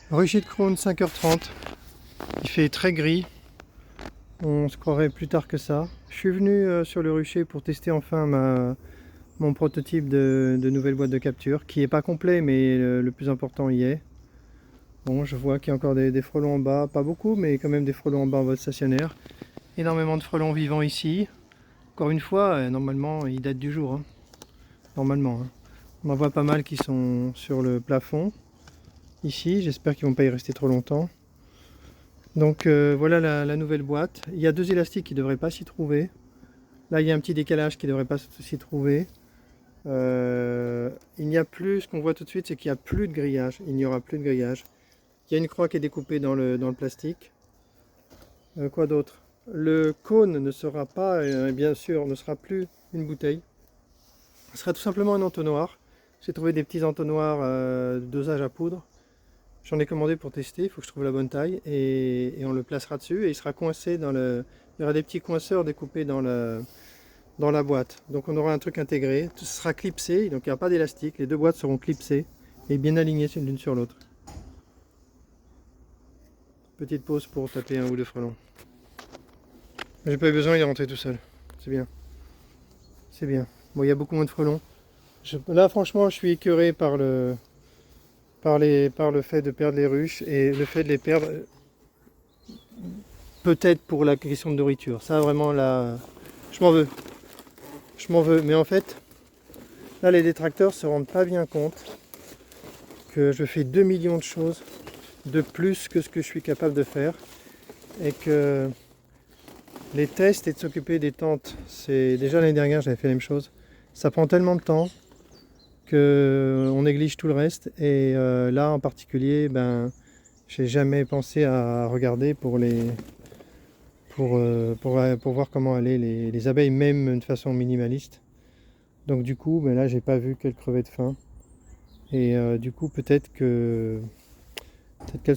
Rucher de Crosne, 5h30. Il fait très gris. On se croirait plus tard que ça. Je suis venu sur le rucher pour tester enfin mon prototype de nouvelle boîte de capture, qui est pas complet, mais le plus important y est. Bon, je vois qu'il y a encore des frelons en bas, pas beaucoup, mais quand même des frelons en bas en mode stationnaire. Énormément de frelons vivants ici. Encore une fois, normalement, ils datent du jour. Hein. Normalement. Hein. On en voit pas mal qui sont sur le plafond. Ici, j'espère qu'ils vont pas y rester trop longtemps. Donc voilà la nouvelle boîte. Il y a 2 élastiques qui ne devraient pas s'y trouver. Là, il y a un petit décalage qui ne devrait pas s'y trouver. Il n'y a plus, ce qu'on voit tout de suite, c'est qu'il n'y a plus de grillage. Il n'y aura plus de grillage. Il y a une croix qui est découpée dans le plastique. Quoi d'autre? Le cône ne sera pas, bien sûr, ne sera plus une bouteille. Ce sera tout simplement un entonnoir. J'ai trouvé des petits entonnoirs de dosage à poudre. J'en ai commandé pour tester, il faut que je trouve la bonne taille et on le placera dessus et il sera coincé dans le... Il y aura des petits coinceurs découpés dans la boîte. Donc on aura un truc intégré, tout sera clipsé, donc il n'y aura pas d'élastique, les 2 boîtes seront clipsées et bien alignées l'une sur l'autre. Petite pause pour taper un ou 2 frelons. J'ai pas eu besoin, il est rentré tout seul. C'est bien. C'est bien. Bon, il y a beaucoup moins de frelons. Là franchement je suis écœuré par le fait de perdre les ruches et le fait de les perdre peut-être pour la question de nourriture. Ça vraiment là, je m'en veux. Je m'en veux. Mais en fait, là les détracteurs se rendent pas bien compte que je fais 2 millions de choses de plus que ce que je suis capable de faire. Et que les tests et de s'occuper des tentes, c'est déjà l'année dernière j'avais fait la même chose. Ça prend tellement de temps qu'on néglige tout le reste et là en particulier j'ai jamais pensé à regarder pour voir comment allaient les abeilles même de façon minimaliste. Donc du coup là j'ai pas vu qu'elles crevaient de faim et du coup peut-être qu'elles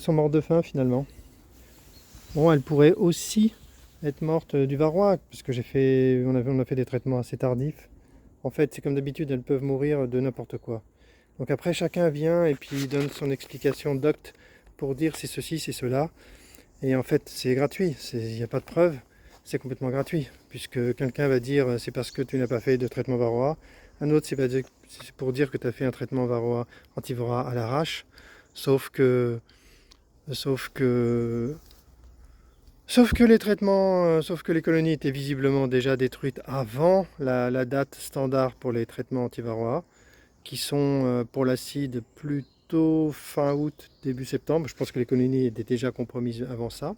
sont mortes de faim finalement. Bon, elles pourraient aussi être mortes du varroa parce que on a fait des traitements assez tardifs. En fait, c'est comme d'habitude, elles peuvent mourir de n'importe quoi. Donc après, chacun vient et puis donne son explication docte pour dire c'est ceci, c'est cela. Et en fait, c'est gratuit, il n'y a pas de preuve, c'est complètement gratuit. Puisque quelqu'un va dire c'est parce que tu n'as pas fait de traitement varroa. Un autre, c'est pour dire que tu as fait un traitement varroa, anti-varroa à l'arrache. Sauf que sauf que les colonies étaient visiblement déjà détruites avant la date standard pour les traitements anti-varroa, qui sont pour l'acide plutôt fin août, début septembre. Je pense que les colonies étaient déjà compromises avant ça.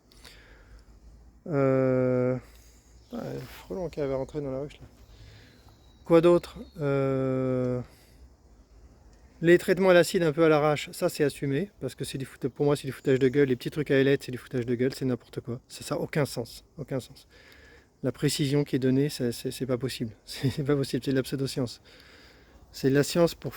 Le frelon qui avait rentré dans la ruche là. Quoi d'autre? Les traitements à l'acide un peu à l'arrache, ça c'est assumé, parce que pour moi c'est du foutage de gueule. Les petits trucs à ailettes, c'est du foutage de gueule, c'est n'importe quoi. Ça n'a aucun sens, aucun sens. La précision qui est donnée, c'est pas possible. C'est pas possible, c'est de la pseudo-science. C'est de la science pour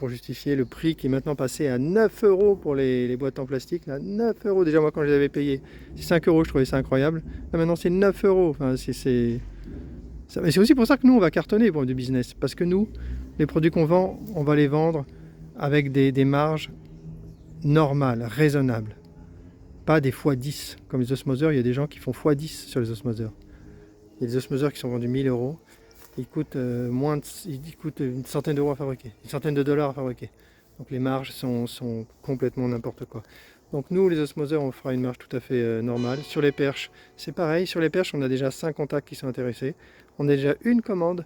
justifier le prix qui est maintenant passé à 9 euros pour les boîtes en plastique. Là, 9 euros, déjà moi quand je les avais payées, c'est 5 euros, je trouvais ça incroyable. Là maintenant c'est 9 euros. Enfin, c'est aussi pour ça que nous on va cartonner pour du business. Parce que nous, les produits qu'on vend, on va les vendre avec des marges normales, raisonnables. Pas des x10. Comme les osmoseurs, il y a des gens qui font x10 sur les osmoseurs. Il y a des osmoseurs qui sont vendus 1000 euros. Ils coûtent une centaine d'euros à fabriquer, une centaine de dollars à fabriquer. Donc les marges sont complètement n'importe quoi. Donc nous, les osmoseurs, on fera une marge tout à fait normale. Sur les perches, c'est pareil. Sur les perches, on a déjà 5 contacts qui sont intéressés. On a déjà une commande.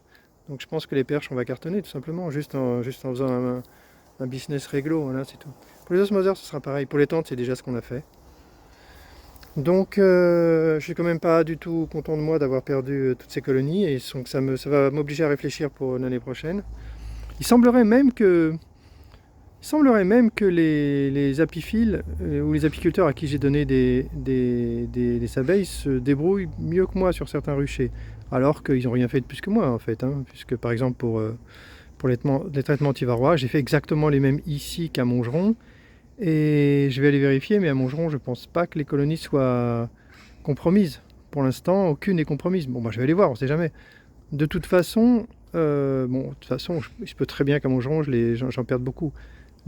Donc je pense que les perches, on va cartonner tout simplement, juste en faisant un business réglo, voilà, c'est tout. Pour les osmoseurs, ce sera pareil. Pour les tentes, c'est déjà ce qu'on a fait. Donc je suis quand même pas du tout content de moi d'avoir perdu toutes ces colonies et donc ça va m'obliger à réfléchir pour l'année prochaine. Il semblerait même que les apiphiles ou les apiculteurs à qui j'ai donné des abeilles se débrouillent mieux que moi sur certains ruchers, alors qu'ils n'ont rien fait de plus que moi en fait, hein, puisque par exemple pour les traitements anti-varroa, j'ai fait exactement les mêmes ici qu'à Montgeron. Et je vais aller vérifier, mais à Montgeron, je pense pas que les colonies soient compromises. Pour l'instant, aucune n'est compromise. Bon, je vais aller voir, on sait jamais. De toute façon, il se peut très bien qu'à Montgeron, j'en perde beaucoup.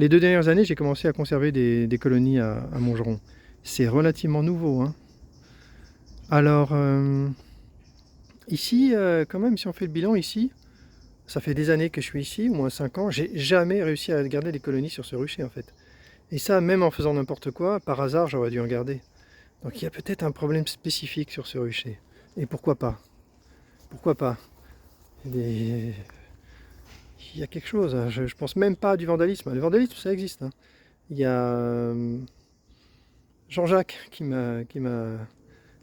Les 2 dernières années, j'ai commencé à conserver des colonies à Montgeron. C'est relativement nouveau, hein. Alors, ici, quand même, si on fait le bilan ici, ça fait des années que je suis ici, au moins 5 ans, j'ai jamais réussi à garder des colonies sur ce rucher en fait. Et ça, même en faisant n'importe quoi, par hasard, j'aurais dû en garder. Donc il y a peut-être un problème spécifique sur ce rucher. Et pourquoi pas? Pourquoi pas? Il y a quelque chose, hein. Je pense même pas à du vandalisme. Le vandalisme, ça existe, hein. Il y a Jean-Jacques qui m'a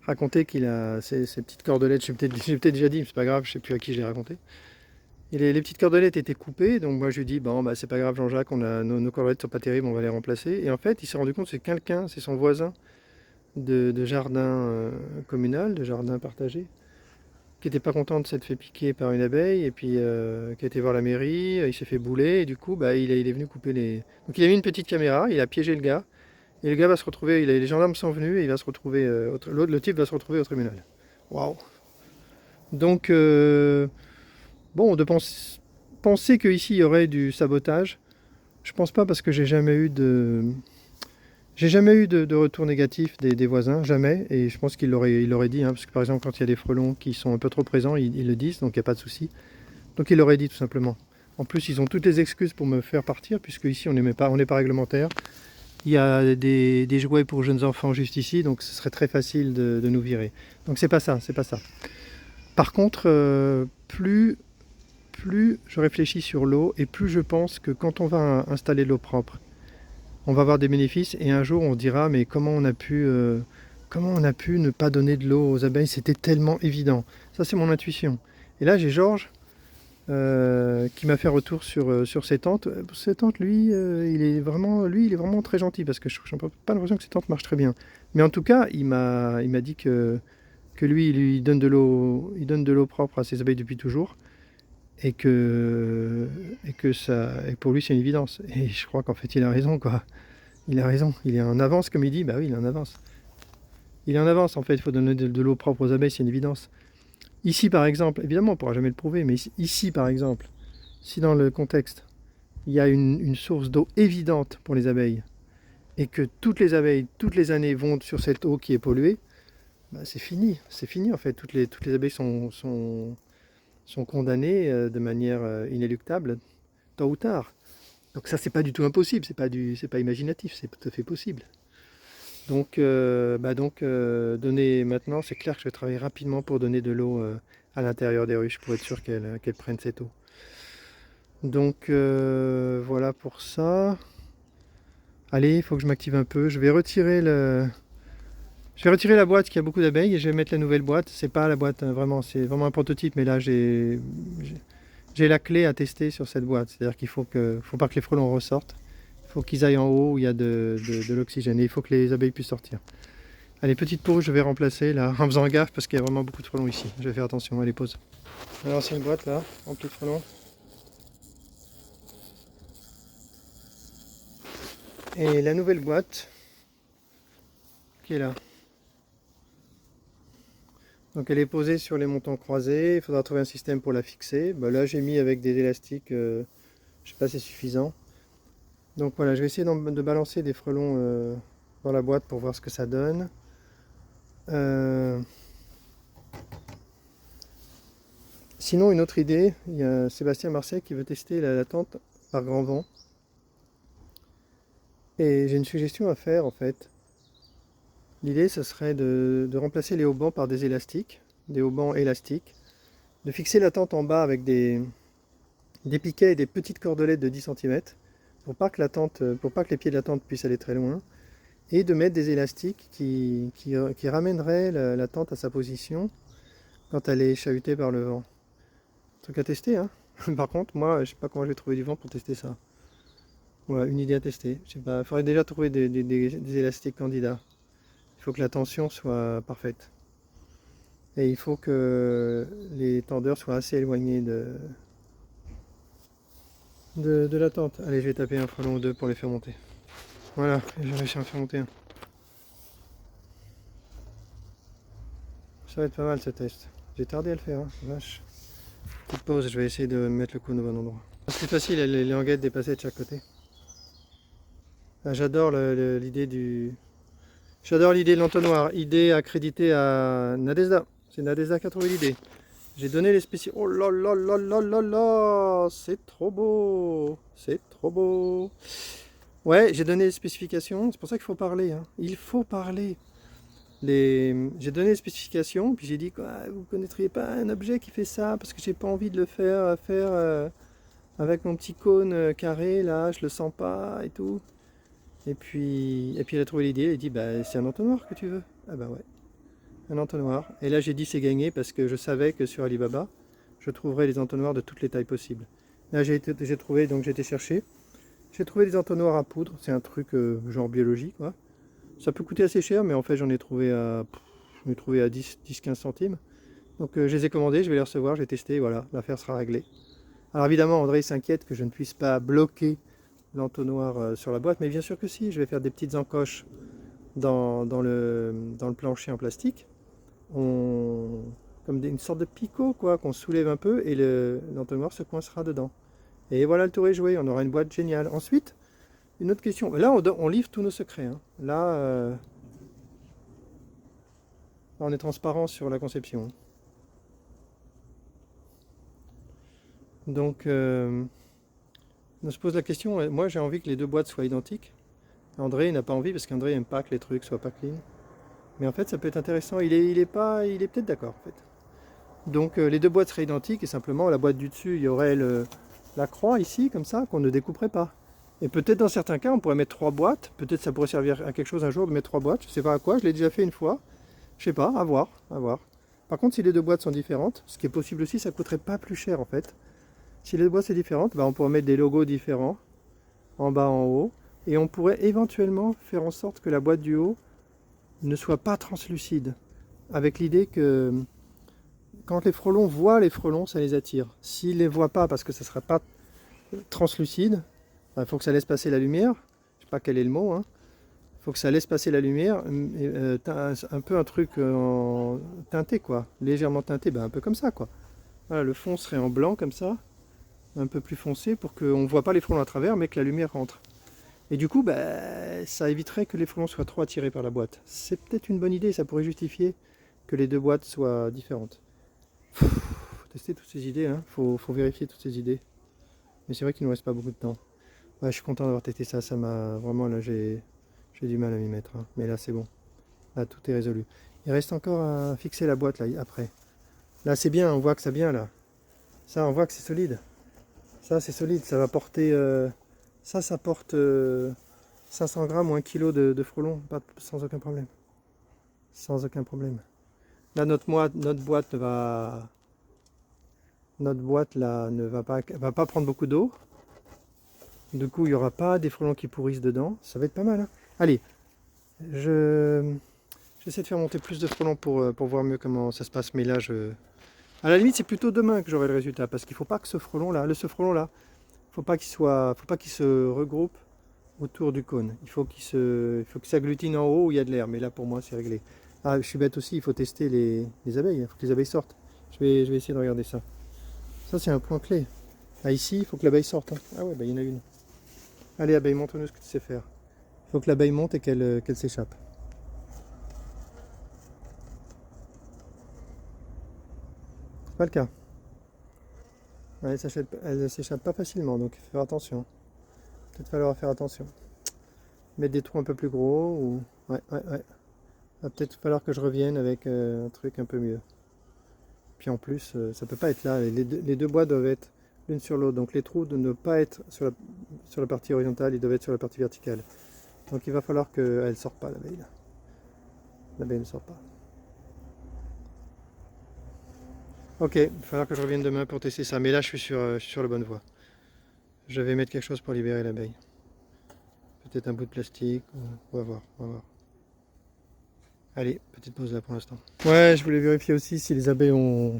raconté qu'il a ces petites cordelettes, j'ai peut-être déjà dit, mais c'est pas grave, je sais plus à qui je l'ai raconté. Et les petites cordelettes étaient coupées, donc moi je lui dis bon bah c'est pas grave Jean-Jacques, nos cordelettes sont pas terribles, on va les remplacer. Et en fait il s'est rendu compte que c'est quelqu'un, c'est son voisin de jardin communal, de jardin partagé, qui était pas content de s'être fait piquer par une abeille et puis qui a été voir la mairie, il s'est fait bouler et du coup bah il est venu couper les. Donc il a mis une petite caméra, il a piégé le gars et le gars va se retrouver, les gendarmes sont venus et il va se retrouver, le type va se retrouver au tribunal. Waouh. Donc bon, penser qu'ici il y aurait du sabotage, je pense pas parce que j'ai jamais eu de retour négatif des voisins, jamais, et je pense il l'aurait dit, hein, parce que par exemple quand il y a des frelons qui sont un peu trop présents, ils le disent, donc il n'y a pas de souci. Donc il l'aurait dit tout simplement. En plus ils ont toutes les excuses pour me faire partir, puisque ici on n'est pas réglementaire. Il y a des jouets pour jeunes enfants juste ici, donc ce serait très facile de nous virer. Donc c'est pas ça, c'est pas ça. Par contre, plus je réfléchis sur l'eau et plus je pense que quand on va installer l'eau propre, on va avoir des bénéfices et un jour on dira mais comment on a pu ne pas donner de l'eau aux abeilles, c'était tellement évident. Ça c'est mon intuition. Et là j'ai Georges qui m'a fait retour sur ses tentes. Ses tentes, lui, il est vraiment très gentil parce que je n'ai pas l'impression que ses tentes marchent très bien. Mais en tout cas, il m'a dit que lui, il donne de l'eau propre à ses abeilles depuis toujours. Et que pour lui c'est une évidence. Et je crois qu'en fait il a raison quoi. Il a raison. Il est en avance comme il dit. Bah oui, il est en avance. Il est en avance en fait. Il faut donner de l'eau propre aux abeilles, c'est une évidence. Ici par exemple, évidemment on ne pourra jamais le prouver, mais ici par exemple, si dans le contexte il y a une source d'eau évidente pour les abeilles et que toutes les abeilles toutes les années vont sur cette eau qui est polluée, bah, c'est fini en fait. Toutes les abeilles sont condamnées de manière inéluctable, tôt ou tard. Donc ça, c'est pas du tout impossible, c'est pas imaginatif, c'est tout à fait possible. Donc, donner maintenant, c'est clair que je vais travailler rapidement pour donner de l'eau à l'intérieur des ruches pour être sûr qu'elles prennent cette eau. Donc voilà pour ça. Allez, il faut que je m'active un peu. Je vais retirer la boîte qui a beaucoup d'abeilles et je vais mettre la nouvelle boîte. C'est pas la boîte, hein, vraiment, c'est vraiment un prototype, mais là j'ai la clé à tester sur cette boîte. C'est-à-dire faut pas que les frelons ressortent. Il faut qu'ils aillent en haut où il y a de l'oxygène et il faut que les abeilles puissent sortir. Allez, petite pause, je vais remplacer là, en faisant gaffe parce qu'il y a vraiment beaucoup de frelons ici. Je vais faire attention, allez, pause. Alors c'est une boîte là, remplie de frelons. Et la nouvelle boîte qui est là. Donc elle est posée sur les montants croisés, il faudra trouver un système pour la fixer. Bah, là j'ai mis avec des élastiques, je sais pas si c'est suffisant. Donc voilà, je vais essayer de balancer des frelons dans la boîte pour voir ce que ça donne. Sinon une autre idée, il y a Sébastien Marseille qui veut tester la tente par grand vent. Et j'ai une suggestion à faire en fait. L'idée, ce serait de remplacer les haubans par des élastiques, des haubans élastiques, de fixer la tente en bas avec des piquets et des petites cordelettes de 10 cm pour pas que les pieds de la tente puissent aller très loin, et de mettre des élastiques qui ramèneraient la tente à sa position quand elle est chahutée par le vent. Truc à tester, hein. Par contre, moi, je sais pas comment je vais trouver du vent pour tester ça. Ouais, une idée à tester. Je sais pas, il faudrait déjà trouver des élastiques candidats. Il faut que la tension soit parfaite. Et il faut que les tendeurs soient assez éloignés de la tente. Allez, je vais taper un frelon ou deux pour les faire monter. Voilà, j'ai réussi à en faire monter un. Ça va être pas mal ce test. J'ai tardé à le faire, hein. Vache. Petite pause, je vais essayer de mettre le coup au bon endroit. C'est facile, les languettes dépassaient de chaque côté. Ah, j'adore l'idée du... J'adore l'idée de l'entonnoir. Idée accréditée à Nadezda. C'est Nadezda qui a trouvé l'idée. J'ai donné les spécifications. Oh là là là là là là, c'est trop beau. C'est trop beau. Ouais, j'ai donné les spécifications. C'est pour ça qu'il faut parler, hein. Il faut parler. J'ai donné les spécifications, puis j'ai dit quoi, vous ne connaîtriez pas un objet qui fait ça, parce que j'ai pas envie de le faire avec mon petit cône carré, là, je le sens pas et tout. Et puis elle a trouvé l'idée, elle a dit bah c'est un entonnoir que tu veux. Ah bah ouais, un entonnoir. Et là j'ai dit c'est gagné parce que je savais que sur Alibaba, je trouverais les entonnoirs de toutes les tailles possibles. Là j'ai trouvé, donc j'ai été chercher. J'ai trouvé des entonnoirs à poudre, c'est un truc genre biologique quoi. Ça peut coûter assez cher, mais en fait j'en ai trouvé à 10-15 centimes. Donc je les ai commandés, je vais les recevoir, je vais tester, voilà, l'affaire sera réglée. Alors évidemment André s'inquiète que je ne puisse pas bloquer l'entonnoir sur la boîte, mais bien sûr que si, je vais faire des petites encoches dans le plancher en plastique, comme une sorte de picot quoi, qu'on soulève un peu et l'entonnoir se coincera dedans. Et voilà, le tour est joué, on aura une boîte géniale. Ensuite, une autre question, là on livre tous nos secrets, hein. Là, on est transparent sur la conception. Donc, on se pose la question, moi j'ai envie que les deux boîtes soient identiques. André n'a pas envie parce qu'André n'aime pas que les trucs soient pas clean. Mais en fait, ça peut être intéressant. Il est peut-être d'accord en fait. Donc les deux boîtes seraient identiques et simplement la boîte du dessus, il y aurait la croix ici, comme ça, qu'on ne découperait pas. Et peut-être dans certains cas, on pourrait mettre trois boîtes. Peut-être ça pourrait servir à quelque chose un jour de mettre trois boîtes. Je sais pas à quoi, je l'ai déjà fait une fois. Je sais pas, à voir, à voir. Par contre, si les deux boîtes sont différentes, ce qui est possible aussi, ça coûterait pas plus cher en fait. Si les deux boîtes sont différentes, bah, on pourrait mettre des logos différents, en bas, en haut. Et on pourrait éventuellement faire en sorte que la boîte du haut ne soit pas translucide. Avec l'idée que quand les frelons voient les frelons, ça les attire. S'ils ne les voient pas parce que ça ne sera pas translucide, il faut que ça laisse passer la lumière. Je ne sais pas quel est le mot. Il faut que ça laisse passer la lumière. Un peu un truc en teinté, quoi. Légèrement teinté, un peu comme ça, quoi. Voilà, le fond serait en blanc comme ça, un peu plus foncé pour qu'on ne voit pas les frelons à travers, mais que la lumière rentre. Et du coup, ça éviterait que les frelons soient trop attirés par la boîte. C'est peut-être une bonne idée, ça pourrait justifier que les deux boîtes soient différentes. Faut tester toutes ces idées, hein. Faut vérifier toutes ces idées. Mais c'est vrai qu'il ne nous reste pas beaucoup de temps. Ouais, je suis content d'avoir testé ça, ça m'a vraiment, là j'ai du mal à m'y mettre, hein. Mais là c'est bon, là tout est résolu. Il reste encore à fixer la boîte là après. Là c'est bien, on voit que ça vient là. Ça on voit que c'est solide. Ça c'est solide, ça va porter, ça porte 500 grammes ou 1 kilo de frelons, sans aucun problème. Sans aucun problème. Là notre boîte là ne va pas prendre beaucoup d'eau. Du coup, il n'y aura pas des frelons qui pourrissent dedans. Ça va être pas mal, hein. Allez, j'essaie de faire monter plus de frelons pour voir mieux comment ça se passe. Mais là, à la limite, c'est plutôt demain que j'aurai le résultat. Parce qu'il ne faut pas que ce frelon-là, faut pas qu'il se regroupe autour du cône. Il faut qu'il s'agglutine en haut où il y a de l'air. Mais là, pour moi, c'est réglé. Ah, je suis bête aussi, il faut tester les abeilles. Il faut que les abeilles sortent. Je vais essayer de regarder ça. Ça, c'est un point clé. Ah, ici, il faut que l'abeille sorte, hein. Ah ouais, il y en a une. Allez, abeille, montre-nous ce que tu sais faire. Il faut que l'abeille monte et qu'elle s'échappe. C'est pas le cas. Ouais, elle ne s'échappe pas facilement, donc il faut faire attention. Peut-être falloir faire attention. Mettre des trous un peu plus gros ou... Ouais. Va peut-être falloir que je revienne avec un truc un peu mieux. Puis en plus, ça peut pas être là. Les deux bois doivent être l'une sur l'autre. Donc les trous ne doivent pas être sur la partie horizontale, ils doivent être sur la partie verticale. Donc il va falloir qu'elle ne sorte pas, l'abeille. L'abeille ne sort pas. Ok, il va falloir que je revienne demain pour tester ça. Mais là, je suis sur la bonne voie. Je vais mettre quelque chose pour libérer l'abeille. Peut-être un bout de plastique. On va voir. Allez, petite pause là pour l'instant. Ouais, je voulais vérifier aussi si les abeilles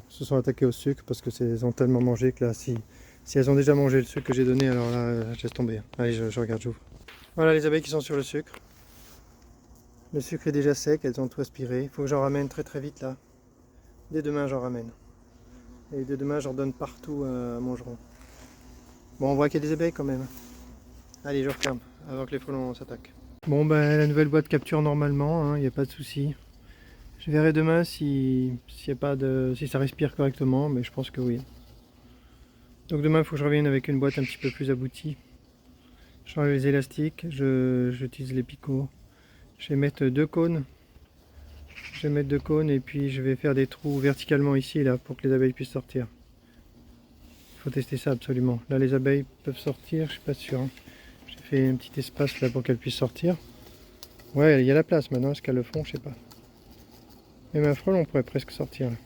se sont attaquées au sucre. Parce que elles ont tellement mangé que là, si elles ont déjà mangé le sucre que j'ai donné, alors là, je laisse tomber. Allez, je regarde, j'ouvre. Voilà les abeilles qui sont sur le sucre. Le sucre est déjà sec, elles ont tout aspiré. Il faut que j'en ramène très très vite là. Dès demain, j'en ramène. Et dès demain, j'en donne partout à Montgeron. Bon, on voit qu'il y a des abeilles quand même. Allez, je referme avant que les frelons s'attaquent. Bon, ben la nouvelle boîte capture normalement, il n'y a pas de souci. Je verrai demain si ça respire correctement, mais je pense que oui. Donc demain, il faut que je revienne avec une boîte un petit peu plus aboutie. Je change les élastiques, j'utilise les picots. Je vais mettre deux cônes. Et puis je vais faire des trous verticalement ici là pour que les abeilles puissent sortir. Il faut tester ça absolument. Là les abeilles peuvent sortir, je suis pas sûr. J'ai fait un petit espace là pour qu'elles puissent sortir. Ouais, il y a la place maintenant, est-ce qu'elles le font, je sais pas. Même un frelon pourrait presque sortir là.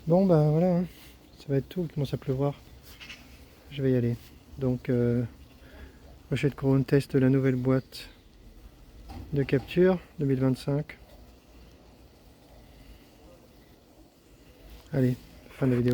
Bon bah voilà, ça va être tout, il commence à pleuvoir. Je vais y aller. Donc Rochette Couronne teste la nouvelle boîte de capture 2025. Allez, fin de la vidéo.